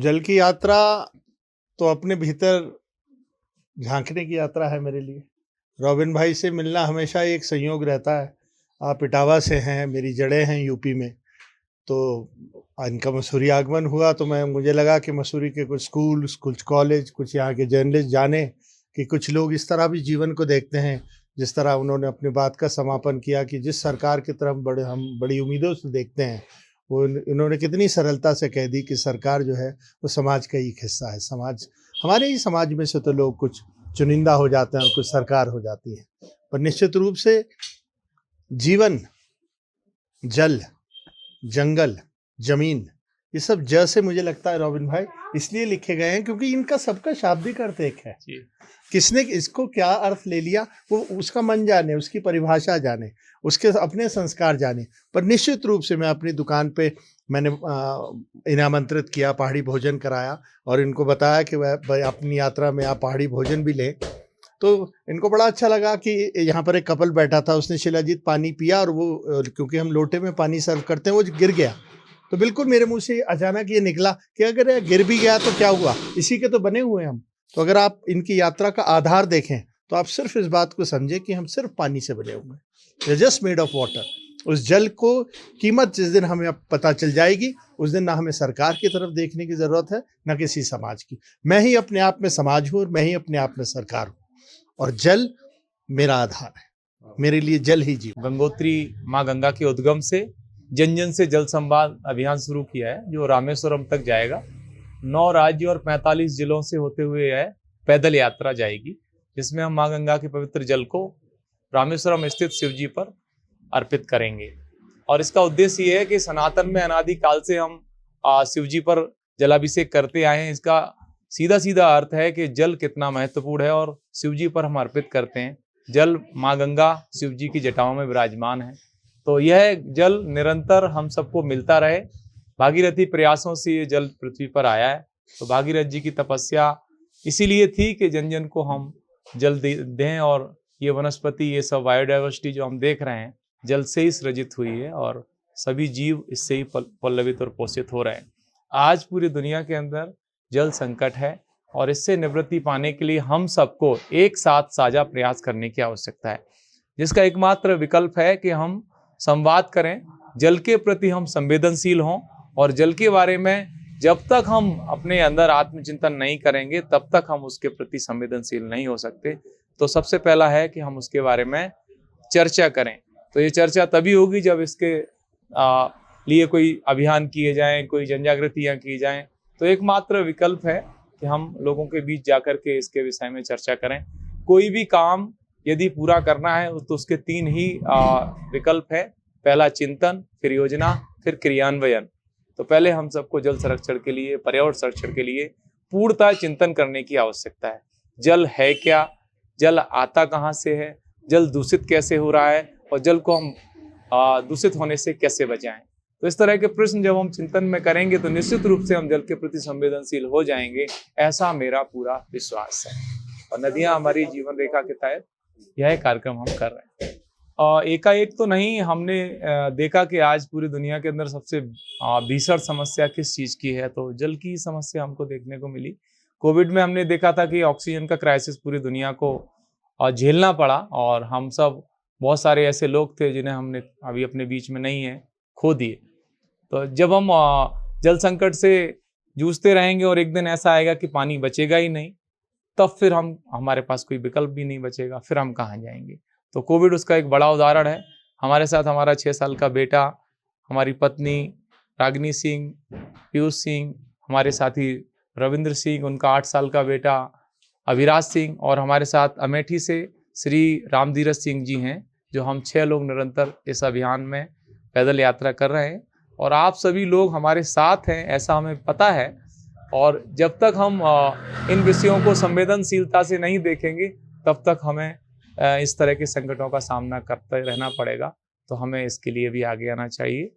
जल की यात्रा तो अपने भीतर झांकने की यात्रा है मेरे लिए। रॉबिन भाई से मिलना हमेशा एक संयोग रहता है। आप इटावा से हैं, मेरी जड़ें हैं यूपी में, तो इनका मसूरी आगमन हुआ तो मुझे लगा कि मसूरी के कुछ स्कूल, कुछ कॉलेज, कुछ यहाँ के जर्नलिस्ट जाने कि कुछ लोग इस तरह भी जीवन को देखते हैं, जिस तरह उन्होंने अपनी बात का समापन किया कि जिस सरकार की तरफ हम बड़ी उम्मीदों से देखते हैं, वो इन्होंने कितनी सरलता से कह दी कि सरकार जो है वो समाज का एक हिस्सा है। समाज, हमारे ही समाज में से तो लोग कुछ चुनिंदा हो जाते हैं और कुछ सरकार हो जाती है। पर निश्चित रूप से जीवन, जल, जंगल, जमीन, ये सब ज से मुझे लगता है रॉबिन भाई इसलिए लिखे गए हैं क्योंकि इनका सबका शाब्दिक अर्थ एक है। किसने इसको क्या अर्थ ले लिया वो उसका मन जाने, उसकी परिभाषा जाने, उसके अपने संस्कार जाने। पर निश्चित रूप से मैं अपनी दुकान पे मैंने इन्हें आमंत्रित किया, पहाड़ी भोजन कराया और इनको बताया कि वह अपनी यात्रा में आप पहाड़ी भोजन भी लें। तो इनको बड़ा अच्छा लगा कि यहाँ पर एक कपल बैठा था, उसने शिलाजीत पानी पिया और वो क्योंकि हम लोटे में पानी सर्व करते हैं वो गिर गया। तो बिल्कुल मेरे मुंह से अचानक ये निकला कि अगर ये गिर भी गया तो क्या हुआ, इसी के तो बने हुए हम। तो अगर आप इनकी यात्रा का आधार देखें तो आप सिर्फ इस बात को समझें कि हम सिर्फ पानी से बने हुए हैं, जस्ट मेड ऑफ वाटर। उस जल को कीमत जिस दिन हमें पता चल जाएगी उस दिन ना हमें सरकार की तरफ देखने की ज़रूरत है ना किसी समाज की। मैं ही अपने आप में समाज हूँ और मैं ही अपने आप में सरकार हूँ और जल मेरा आधार है। मेरे लिए जल ही जीवन। गंगोत्री माँ गंगा के उद्गम से जन जन से जल संवाद अभियान शुरू किया है जो रामेश्वरम तक जाएगा। 9 राज्य और 45 जिलों से होते हुए है पैदल यात्रा जाएगी, जिसमें हम माँ गंगा के पवित्र जल को रामेश्वरम स्थित शिव जी पर अर्पित करेंगे। और इसका उद्देश्य ये है कि सनातन में अनादि काल से हम शिव जी पर जलाभिषेक करते आए हैं। इसका सीधा सीधा अर्थ है कि जल कितना महत्वपूर्ण है और शिव जी पर हम अर्पित करते हैं। जल माँ गंगा शिव जी की जटाओं में विराजमान है, तो यह जल निरंतर हम सबको मिलता रहे। भागीरथी प्रयासों से ये जल पृथ्वी पर आया है। तो भागीरथ जी की तपस्या इसीलिए थी कि जन जन को हम जल दें और ये वनस्पति, ये सब बायोडाइवर्सिटी जो हम देख रहे हैं जल से ही सृजित हुई है और सभी जीव इससे ही पल्लवित और पोषित हो रहे हैं। आज पूरी दुनिया के अंदर जल संकट है और इससे निवृत्ति पाने के लिए हम सबको एक साथ साझा प्रयास करने की आवश्यकता है, जिसका एकमात्र विकल्प है कि हम संवाद करें, जल के प्रति हम संवेदनशील हों और जल के बारे में जब तक हम अपने अंदर आत्मचिंतन नहीं करेंगे तब तक हम उसके प्रति संवेदनशील नहीं हो सकते। तो सबसे पहला है कि हम उसके बारे में चर्चा करें। तो ये चर्चा तभी होगी जब इसके लिए कोई अभियान किए जाएं, कोई जनजागृतियाँ की जाएं। तो एकमात्र विकल्प है कि हम लोगों के बीच जाकर के इसके विषय में चर्चा करें। कोई भी काम यदि पूरा करना है तो उसके 3 ही विकल्प है। पहला चिंतन, फिर योजना, फिर क्रियान्वयन। तो पहले हम सबको जल संरक्षण के लिए, पर्यावरण संरक्षण के लिए पूर्णतः चिंतन करने की आवश्यकता है। जल है क्या, जल आता कहाँ से है, जल दूषित कैसे हो रहा है और जल को हम दूषित होने से कैसे बचाएं। तो इस तरह के प्रश्न जब हम चिंतन में करेंगे तो निश्चित रूप से हम जल के प्रति संवेदनशील हो जाएंगे, ऐसा मेरा पूरा विश्वास है। और नदियां हमारी जीवन रेखा के तहत यह कार्यक्रम हम कर रहे हैं। एकाएक तो नहीं, हमने देखा कि आज पूरी दुनिया के अंदर सबसे भीषण समस्या किस चीज़ की है, तो जल की समस्या हमको देखने को मिली। कोविड में हमने देखा था कि ऑक्सीजन का क्राइसिस पूरी दुनिया को झेलना पड़ा और हम सब, बहुत सारे ऐसे लोग थे जिन्हें हमने अभी अपने बीच में नहीं है, खो दिए। तो जब हम जल संकट से जूझते रहेंगे और एक दिन ऐसा आएगा कि पानी बचेगा ही नहीं, तब फिर हमारे पास कोई विकल्प भी नहीं बचेगा, फिर हम कहाँ जाएंगे। तो कोविड उसका एक बड़ा उदाहरण है। हमारे साथ हमारा 6 साल का बेटा, हमारी पत्नी रागिनी सिंह, पीयूष सिंह, हमारे साथी रविंद्र सिंह, उनका 8 साल का बेटा अभिराज सिंह और हमारे साथ अमेठी से श्री रामधीरज सिंह जी हैं, जो हम 6 लोग निरंतर इस अभियान में पैदल यात्रा कर रहे हैं। और आप सभी लोग हमारे साथ हैं ऐसा हमें पता है। और जब तक हम इन विषयों को संवेदनशीलता से नहीं देखेंगे तब तक हमें इस तरह के संकटों का सामना करते रहना पड़ेगा। तो हमें इसके लिए भी आगे आना चाहिए।